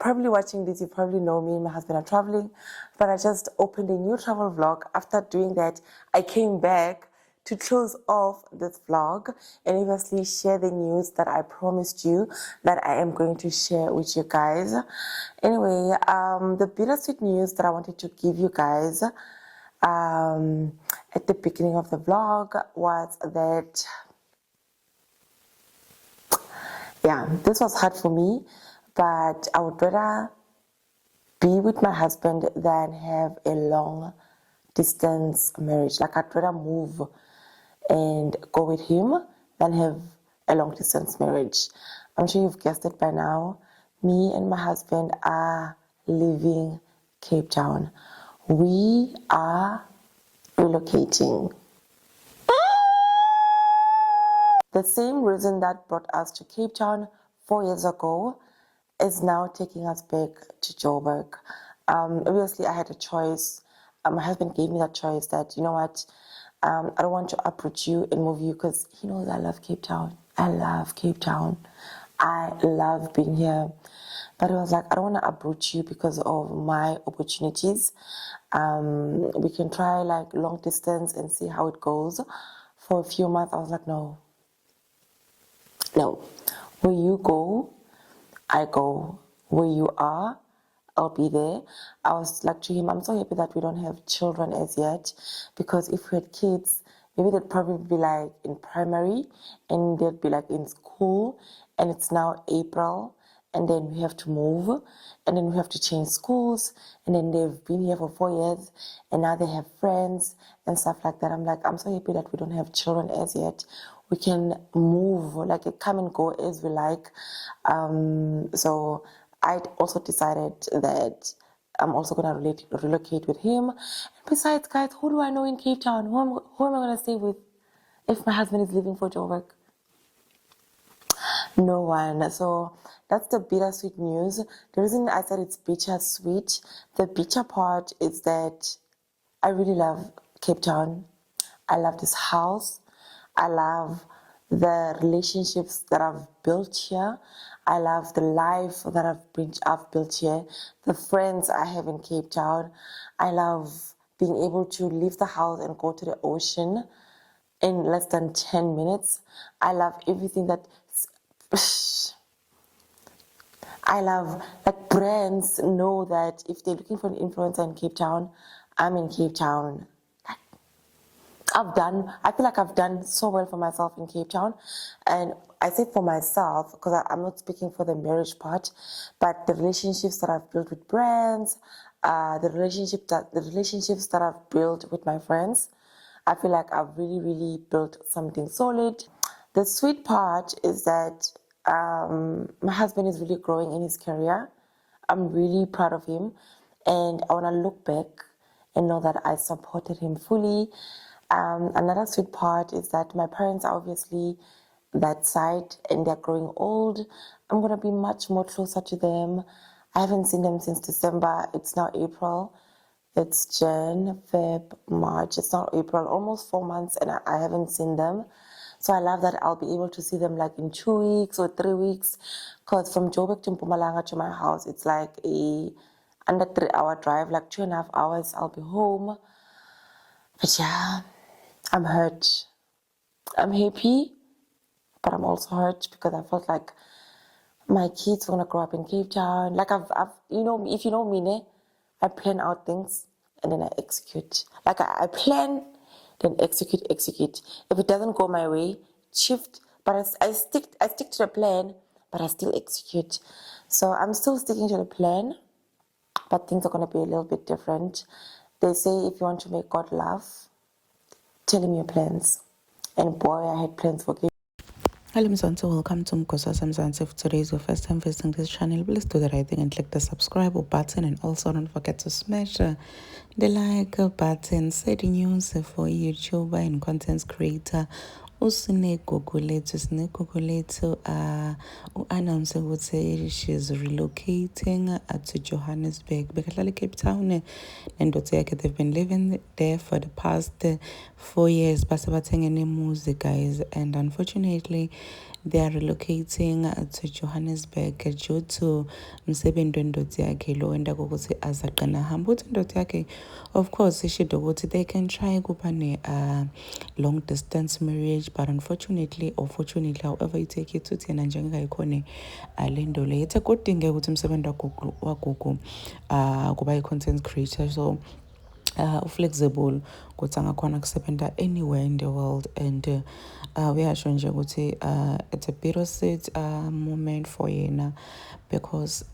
probably watching this, you probably know me and my husband are traveling, but I just opened a new travel vlog. After doing that, I came back to close off this vlog and obviously share the news that I promised you that I am going to share with you guys. Anyway, the bittersweet news that I wanted to give you guys at the beginning of the vlog was that, yeah, this was hard for me, but I would rather be with my husband than have a long distance marriage. Like, I'd rather move and go with him than have a long distance marriage. I'm sure you've guessed it by now. Me and my husband are leaving Cape Town. We are relocating. The same reason that brought us to Cape Town 4 years ago is now taking us back to Joburg. Obviously, I had a choice. My husband gave me that choice that, you know what, I don't want to uproot you and move you because he knows I love Cape Town. I love Cape Town. I love being here. But he was like, I don't want to uproot you because of my opportunities. We can try like long distance and see how it goes. For a few months, I was like, no. Where you go, I go. Where you are, I'll be there. I was like to him, I'm so happy that we don't have children as yet, because if we had kids, maybe they'd probably be like in primary and they'd be like in school, and it's now April, and then we have to move, and then we have to change schools, and then they've been here for 4 years, and now they have friends and stuff like that. I'm like, I'm so happy that we don't have children as yet. We can move, like come and go as we like. So I also decided that I'm also going to relocate with him. And besides, guys, who do I know in Cape Town? Who am I going to stay with if my husband is leaving for Joburg? No one. So that's the bittersweet news. The reason I said it's bittersweet, the bitter part is that I really love Cape Town. I love this house. I love the relationships that I've built here. I love the life that I've built here, the friends I have in Cape Town. I love being able to leave the house and go to the ocean in less than 10 minutes. I love everything that I love, like, brands know that if they're looking for an influencer in Cape Town, I'm in Cape Town. I feel like I've done so well for myself in Cape Town. And I say for myself, because I'm not speaking for the marriage part, but the relationships that I've built with brands, the relationships that I've built with my friends, I feel like I've really, really built something solid. The sweet part is that my husband is really growing in his career. I'm really proud of him, and I want to look back and know that I supported him fully. Another sweet part is that my parents are obviously that side and they're growing old. I'm going to be much more closer to them. I haven't seen them since December. It's now April. It's Jan, Feb, March. It's now April, almost 4 months, and I haven't seen them. So I love that I'll be able to see them like in 2 weeks or 3 weeks. Because from Joburg to Mpumalanga to my house, it's like a under 3-hour drive, like 2.5 hours. I'll be home. But yeah, I'm hurt. I'm happy, but I'm also hurt because I felt like my kids are gonna grow up in Cape Town. Like I've you know, if you know me, ne, I plan out things and then I execute. Like I plan, then execute. If it doesn't go my way, shift. But I stick to the plan, but I still execute. So I'm still sticking to the plan, but things are gonna be a little bit different. They say if you want to make God laugh, tell him your plans. And boy, I had plans for Cape. Hello Mzansi, welcome to Mkosa Mzansi. If today is your first time visiting this channel, please do the right thing and click the subscribe button, and also don't forget to smash the like button. Set news for YouTuber and content creator Sinegugulethu announced ukuthi she's relocating to Johannesburg. Bekahlala Cape Town and they've been living there for the past 4 years. Base bathenge nemuzi, guys, and unfortunately they are relocating to Johannesburg due to msebenzi wendodana yakhe lo enda kokuthi azaqina hamba uthi indoda yakhe of course ishida ukuthi they can try kuba ne long distance marriage, but unfortunately or fortunately however you take it uthi yena njengekayikhona le nto le ethe kudingeka ukuthi umsebenzi wagogo kuba i-content creator, so flexible ukuthi angakhona kusebenza anywhere in the world. And uyasho nje ukuthi it's a bittersweet moment for yena because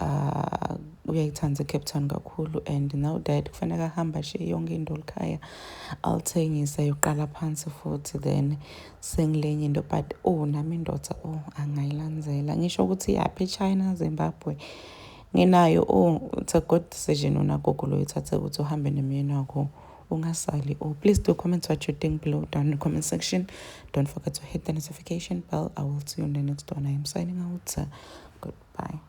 uyayithanda eCape Town kakhulu, and now that kufanele ahamba ashiye yonke into likhaya alithengisa yoqala phansi futhi then sengilenye into, but nami indoda angayilandzela ngisho ukuthi yaphi eChina, Zimbabwe nginayo. It's a good decision unagogo lo uyithathe ukuthi uhambe nemyeni wakho ungasali. Please do comment what you think below down in the comment section. Don't forget to hit the notification bell. I will see you in the next one. I am signing out. Goodbye.